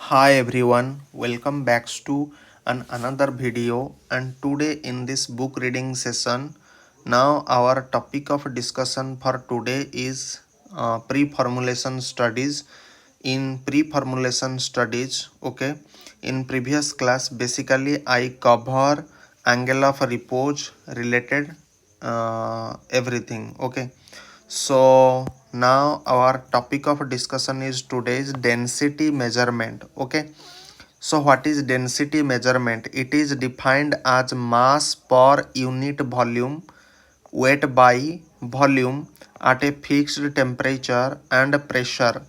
Hi everyone, welcome back to another video, and today in this book reading session, now our topic of discussion for today is pre-formulation studies. In pre-formulation studies, okay, in previous class basically I cover angle of repose related everything, okay. So now our topic of discussion is today's density measurement, okay. So what is density measurement? It is defined as mass per unit volume, weight by volume at a fixed temperature and pressure,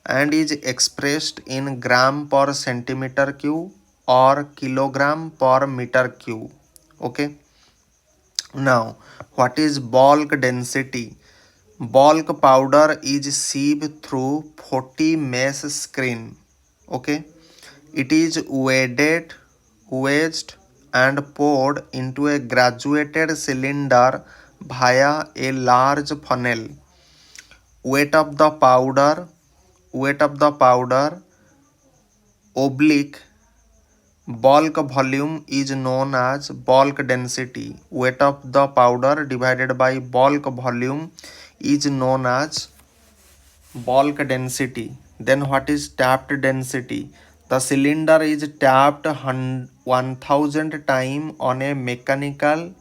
and is expressed in gram per centimeter cube or kilogram per meter cube, okay. Now what is bulk density? Bulk powder is sieved through 40 mesh screen, okay. It is wedged and poured into a graduated cylinder via a large funnel. Weight of the powder, weight of the powder oblique bulk volume is known as bulk density. Weight of the powder divided by bulk volume is known as bulk density. Then what is tapped density? The cylinder is tapped 1000 times on a mechanical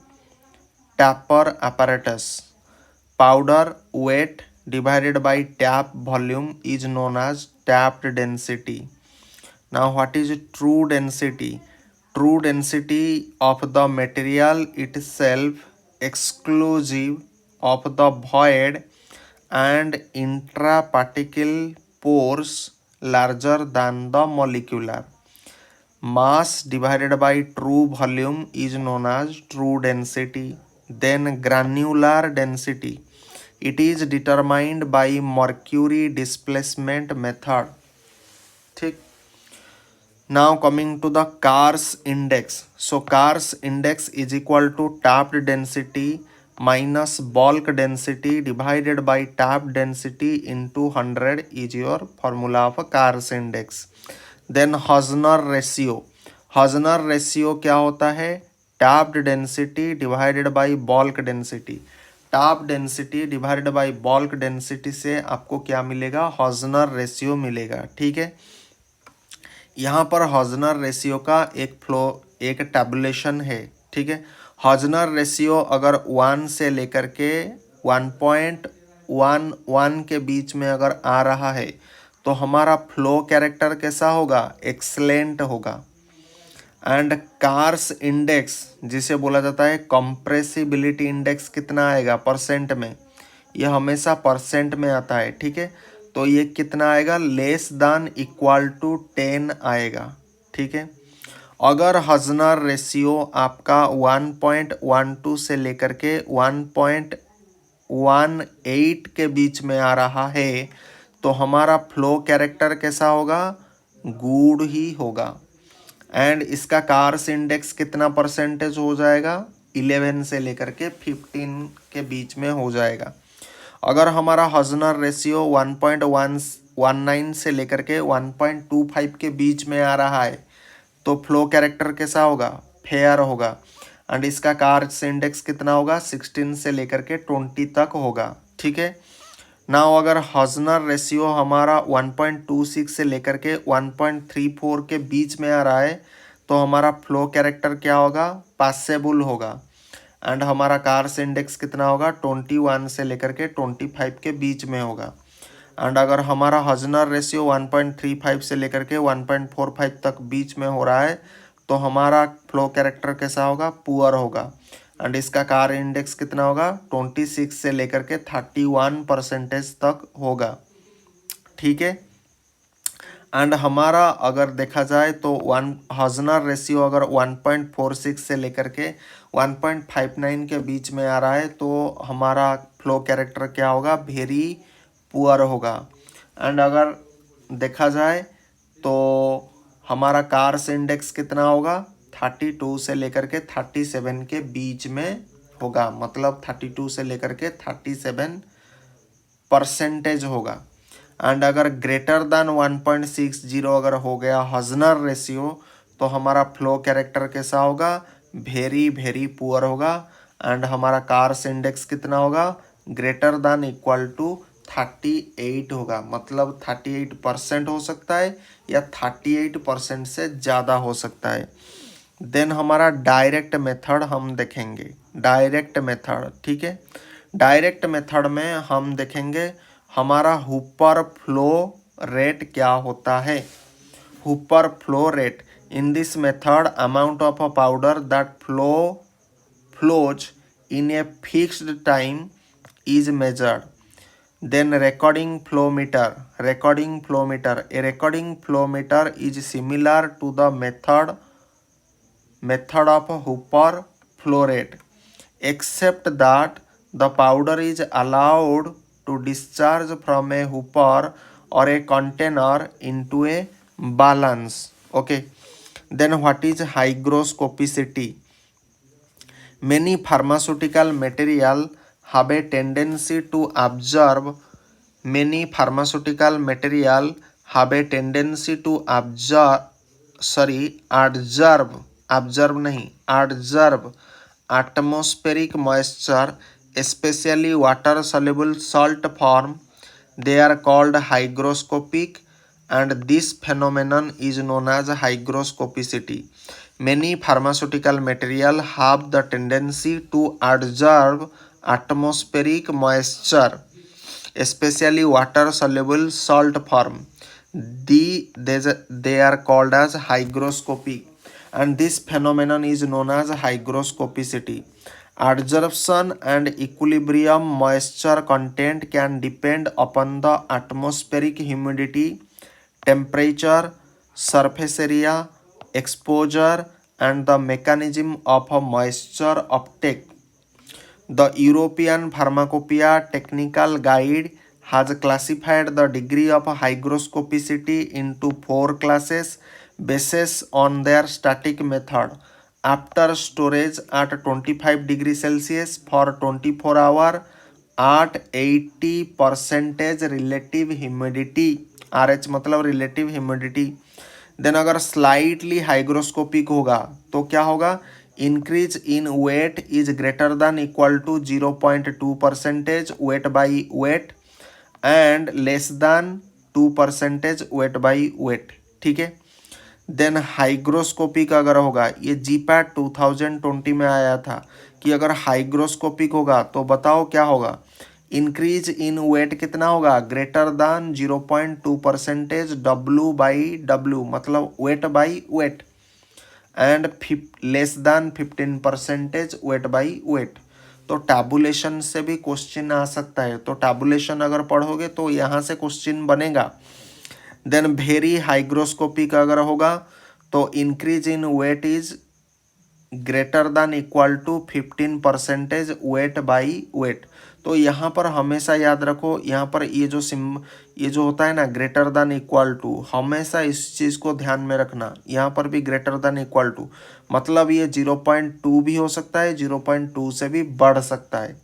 tapper apparatus. Powder weight divided by tap volume is known as tapped density. Now what is true density? True density of the material itself exclusive of the void and intraparticle pores larger than the molecular. Mass divided by true volume is known as true density. Then granular density. It is determined by mercury displacement method. ठीक. Now coming to the Car's index. So Car's index is equal to tapped density minus bulk density divided by tapped density into 100 is your formula of Car's index. Then Husner ratio. Husner ratio क्या होता है? Tapped density divided by bulk density. Tap density divided by bulk density से आपको क्या मिलेगा? हॉजनर ratio मिलेगा, ठीक है। यहाँ पर हॉजनर रेशियो का एक टैबुलेशन है, ठीक है। हॉजनर रेशियो अगर 1 से लेकर के 1.11 के बीच में अगर आ रहा है तो हमारा फ्लो कैरेक्टर कैसा होगा? एक्सलेंट होगा। एंड कार्स इंडेक्स जिसे बोला जाता है कंप्रेसिबिलिटी इंडेक्स कितना आएगा? परसेंट में। यह हमेशा परसेंट में आता है, ठीक है। तो ये कितना आएगा? लेस दान इक्वल टू 10 आएगा, ठीक है। अगर हजनर रेशियो आपका 1.12 से लेकर के 1.18 के बीच में आ रहा है तो हमारा फ्लो कैरेक्टर कैसा होगा? गुड ही होगा। एंड इसका कार्स इंडेक्स कितना परसेंटेज हो जाएगा? 11 से लेकर के 15 के बीच में हो जाएगा। अगर हमारा हजनर रेशियो 1.19 से लेकर के 1.25 के बीच में आ रहा है तो फ्लो कैरेक्टर कैसा होगा? फेयर होगा। एंड इसका कार्स इंडेक्स कितना होगा? 16 से लेकर के 20 तक होगा, ठीक है। नाउ अगर हजनर रेशियो हमारा 1.26 से लेकर के 1.34 के बीच में आ रहा है तो हमारा फ्लो कैरेक्टर क्या होगा? पासेबल होगा। एंड हमारा कार्स इंडेक्स कितना होगा? 21 से लेकर के 25 के बीच में होगा। एंड अगर हमारा हजनर रेशियो 1.35 से लेकर के 1.45 तक बीच में हो रहा है तो हमारा फ्लो कैरेक्टर कैसा होगा? पुअर होगा। एंड इसका कार इंडेक्स कितना होगा? 26 से लेकर के 31% तक होगा, ठीक है। एंड हमारा अगर देखा जाए तो हजनर रेशियो अगर 1.46 से लेकर के 1.59 के बीच में आ रहा है तो हमारा फ्लो कैरेक्टर क्या होगा? वेरी पुअर होगा। एंड अगर देखा जाए तो हमारा कार्स इंडेक्स कितना होगा? 32 से लेकर के 37 के बीच में होगा, मतलब 32 से लेकर के 37% होगा। एंड अगर ग्रेटर देन 1.60 अगर हो गया हजनर रेशियो तो हमारा फ्लो कैरेक्टर कैसा होगा, वेरी वेरी पुअर होगा। एंड हमारा कार्स इंडेक्स कितना होगा, ग्रेटर देन इक्वल टू 38 होगा, मतलब 38% हो सकता है या 38% से ज़्यादा हो सकता है। देन हमारा डायरेक्ट मेथड हम देखेंगे, डायरेक्ट मेथड, ठीक है। डायरेक्ट मेथड में हम देखेंगे हमारा हुपर फ्लो रेट क्या होता है। Hooper flow rate, in this method amount of a powder that flows in a fixed time is measured. Then recording flow meter, a recording flow meter is similar to the method of Hooper flow rate, except that the powder is allowed to discharge from a hooper or a container into a balance. Okay, then what is hygroscopicity? Many pharmaceutical material have a tendency to absorb. Many pharmaceutical material have a tendency to adsorb atmospheric moisture, especially water soluble salt form. They are called hygroscopic, and this phenomenon is known as hygroscopicity. Many pharmaceutical material have the tendency to adsorb atmospheric moisture, especially water soluble salt form. They are called as hygroscopic, and this phenomenon is known as hygroscopicity. Adsorption and equilibrium moisture content can depend upon the atmospheric humidity, temperature, surface area, exposure, and the mechanism of a moisture uptake. The European Pharmacopoeia Technical Guide has classified the degree of hygroscopicity into 4 classes based on their static method. After storage at 25 degrees Celsius for 24 hours at 80% relative humidity, RH मतलब relative humidity. Then अगर slightly hygroscopic होगा तो क्या होगा, increase in weight is greater than equal to 0.2% weight by weight and less than 2% weight by weight, ठीक है। Then hygroscopic अगर होगा, ये जीपैट 2020 में आया था कि अगर हाइग्रोस्कोपिक होगा तो बताओ क्या होगा, इंक्रीज इन वेट कितना होगा, greater than 0.2% W by W मतलब weight by weight and less than 15% weight by weight. तो टैबुलेशन से भी क्वेश्चन आ सकता है, तो टैबुलेशन अगर पढ़ोगे तो यहाँ से क्वेश्चन बनेगा। देन वेरी हाइग्रोस्कोपिक अगर होगा तो increase in weight is greater than equal to 15% weight by weight. तो यहाँ पर हमेशा याद रखो, यहाँ पर ये जो होता है ना ग्रेटर देन इक्वल टू, हमेशा इस चीज़ को ध्यान में रखना। यहाँ पर भी ग्रेटर देन इक्वल टू मतलब ये 0.2 भी हो सकता है, 0.2 से भी बढ़ सकता है,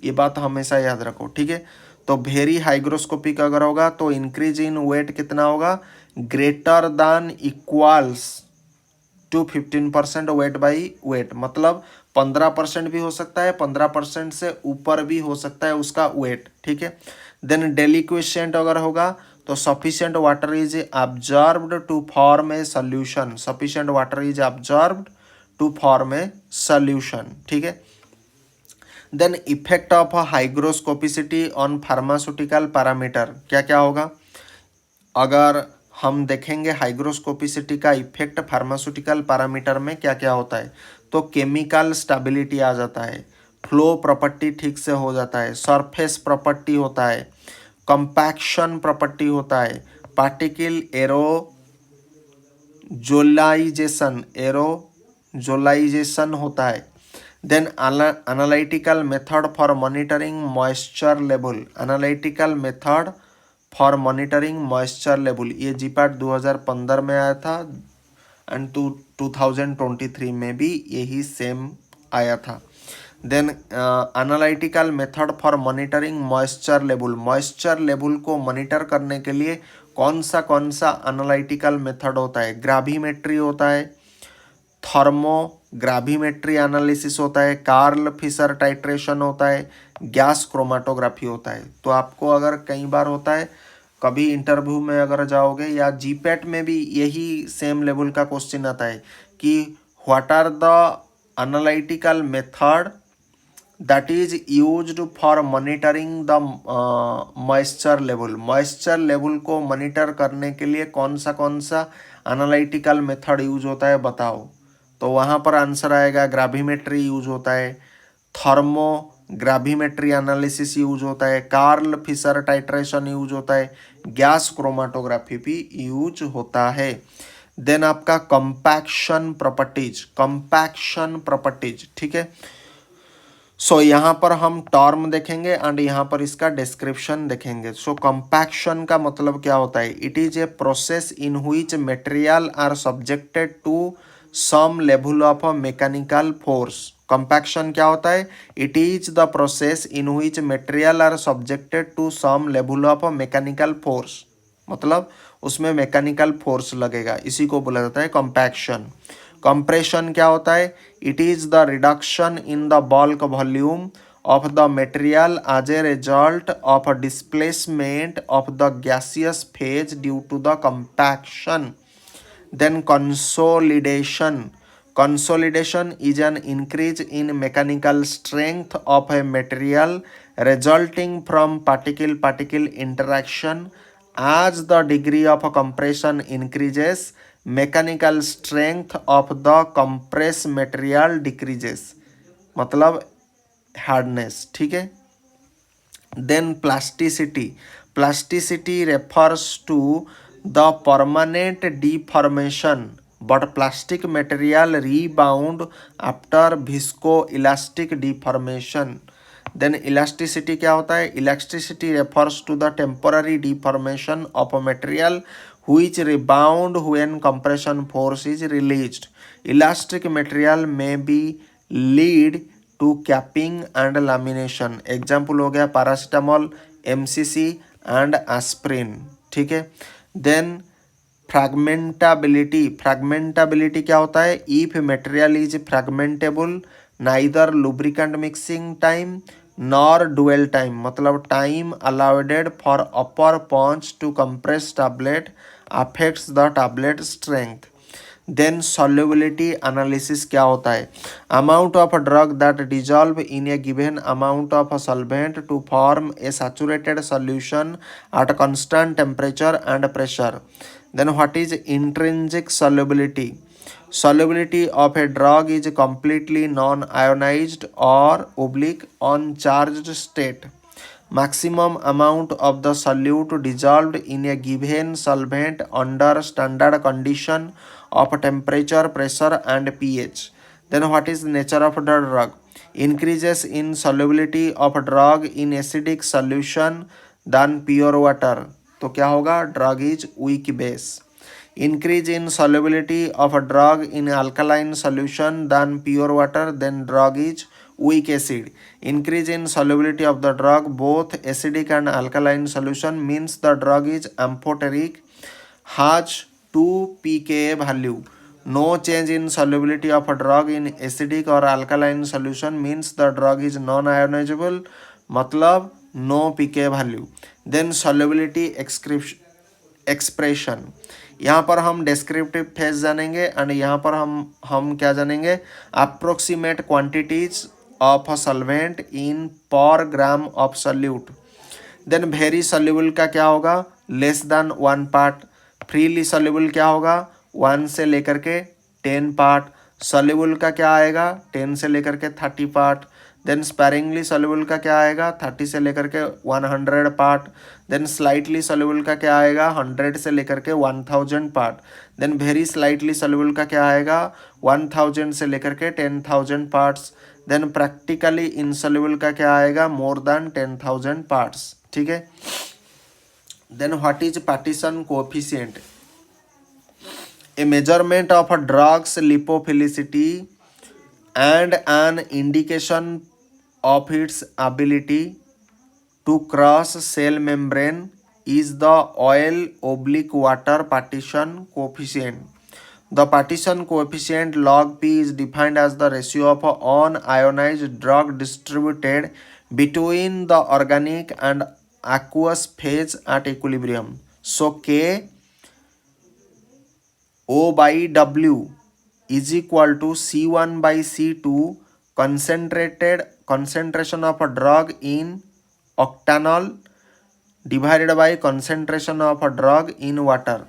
ये बात हमेशा याद रखो, ठीक है। तो वेरी हाइग्रोस्कोपिक अगर होगा तो इंक्रीज इन वेट कितना होगा, greater than equals to 15% weight by weight मतलब 15% भी हो सकता है, 15% से ऊपर भी हो सकता है उसका वेट, ठीक है। देन डेलिक्वेशेंट अगर होगा तो sufficient water is absorbed to form a solution, sufficient water is absorbed to form a solution, ठीक है। Then effect of hygroscopicity on pharmaceutical parameter क्या क्या होगा, अगर हम देखेंगे हाइग्रोस्कोपिसिटी का इफेक्ट फार्मास्यूटिकल पैरामीटर में क्या क्या होता है, तो केमिकल स्टेबिलिटी आ जाता है, फ्लो प्रॉपर्टी ठीक से हो जाता है, सरफेस प्रॉपर्टी होता है, कंपैक्शन प्रॉपर्टी होता है, पार्टिकल एरोजोलाइजेशन होता है। Then analytical method for monitoring moisture level, analytical method for monitoring moisture level, ये जीपैट 2015 में आया था एंड 2023 में भी यही सेम आया था। Then analytical method for monitoring moisture level, moisture level को मॉनिटर करने के लिए कौन सा एनालिटिकल मेथड होता है? ग्राविमेट्री होता है, थर्मोग्राविमेट्री एनालिसिस होता है, कार्ल फिशर टाइट्रेशन होता है, गैस क्रोमेटोग्राफी होता है। तो आपको अगर कई बार होता है, कभी इंटरव्यू में अगर जाओगे या जीपैट में भी यही सेम लेवल का क्वेश्चन आता है कि what are the analytical method that is used for monitoring the moisture level, moisture level को मॉनिटर करने के लिए कौन सा एनालिटिकल मेथड यूज होता है बताओ। तो वहाँ पर आंसर आएगा ग्राविमेट्री यूज होता है, थर्मो ग्राविमेट्री एनालिसिस यूज होता है, कार्ल फिशर टाइट्रेशन यूज होता है, गैस क्रोमेटोग्राफी भी यूज होता है। देन आपका कंपैक्शन प्रॉपर्टीज, ठीक है। सो यहाँ पर हम टर्म देखेंगे एंड यहाँ पर इसका डिस्क्रिप्शन देखेंगे। सो कंपैक्शन का मतलब क्या होता है? It is a process in which material are subjected to some level of mechanical force. Compaction क्या होता है? It is the process in which material are subjected to some level of mechanical force, मतलब उसमें mechanical force लगेगा, इसी को बोला जाता है कंपैक्शन। कंप्रेशन क्या होता है? It is the reduction in the bulk volume of the material as a result of displacement of the gaseous phase due to the compaction. Then consolidation is an increase in mechanical strength of a material resulting from particle interaction. As the degree of compression increases, mechanical strength of the compressed material decreases, मतलब hardness, ठीक है। Then plasticity refers to the permanent deformation but plastic material rebound after viscoelastic deformation. Then elasticity क्या होता है? Elasticity refers to the temporary deformation of a material which rebound when compression force is released. Elastic material may be lead to capping and lamination. Example हो गया paracetamol, MCC and aspirin, ठीक है। Then फ्रैगमेंटाबिलिटी क्या होता है? If material is fragmentable neither lubricant mixing time nor dwell time, मतलब time allowed for upper punch to compress tablet affects the tablet strength. Then solubility analysis क्या होता है? Amount of drug that dissolve in a given amount of solvent to form a saturated solution at constant temperature and pressure. Then what is intrinsic solubility? Solubility of a drug is completely non-ionized or uncharged state. Maximum amount of the solute dissolved in a given solvent under standard condition of temperature, pressure and pH. Then what is the nature of the drug? Increases in solubility of a drug in acidic solution than pure water. तो क्या होगा? Drug is weak base. Increase in solubility of a drug in alkaline solution than pure water, then drug is weak acid. Increase in solubility of the drug both acidic and alkaline solution means the drug is amphoteric, has 2 pKa value. No change in solubility of a drug in acidic or alkaline solution means the drug is non-ionizable, मतलब no pKa value. Then solubility expression, यहाँ पर हम descriptive phase जानेंगे and यहाँ पर हम क्या जानेंगे? Approximate quantities of a solvent in per gram of solute. Then very soluble का क्या होगा? Less than 1 part. Freely soluble क्या होगा? 1 से लेकर के 10 पार्ट। सॉल्युबल का क्या आएगा? 10 से लेकर के 30 पार्ट। देन स्पेरिंगली सॉल्युबल का क्या आएगा? 30 से लेकर के 100 पार्ट। देन स्लाइटली सॉल्युबल का क्या आएगा? 100 से लेकर के 1000 part. Then very slightly soluble का क्या आएगा? 1000 से लेकर के 10,000 पार्ट्स। देन प्रैक्टिकली इनसॉल्युबल का क्या आएगा? मोर देन 10,000 पार्ट्स, ठीक है। Then what is partition coefficient? A measurement of a drug's lipophilicity and an indication of its ability to cross cell membrane is the oil/water partition coefficient. The partition coefficient log P is defined as the ratio of unionized drug distributed between the organic and aqueous phase at equilibrium. So K O by W is equal to C1 by C2 concentration of a drug in octanol divided by concentration of a drug in water.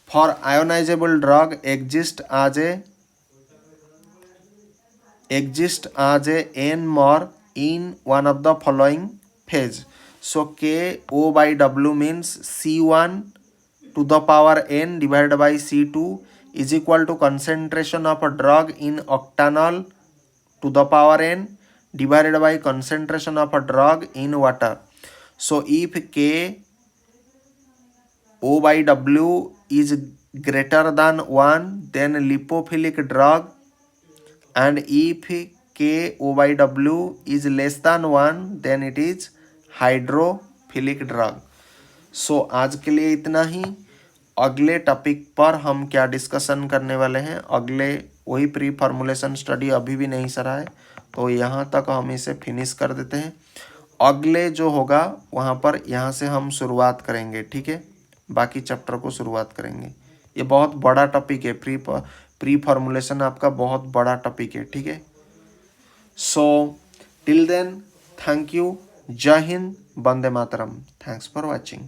For ionizable drug exist as a n more in one of the following phase. So K O by W means C1 to the power n divided by C2 is equal to concentration of a drug in octanol to the power n divided by concentration of a drug in water. So if K O by W is greater than 1, then lipophilic drug, and if K O by W is less than 1, then it is hydrophilic drug. So आज के लिए इतना ही. अगले topic पर हम क्या discussion करने वाले हैं, अगले वही प्री फॉर्मुलेशन स्टडी अभी भी नहीं सरा है, तो यहाँ तक हम इसे फिनिश कर देते हैं. अगले जो होगा वहाँ पर यहाँ से हम शुरुआत करेंगे. ठीक है, बाकी चैप्टर को शुरुआत करेंगे. ये बहुत बड़ा टॉपिक है, प्री फॉर्मुलेशन आपका बहुत बड़ा टॉपिक है. ठीक है, so till then thank you. जय हिंद, वंदे मातरम. Thanks for watching.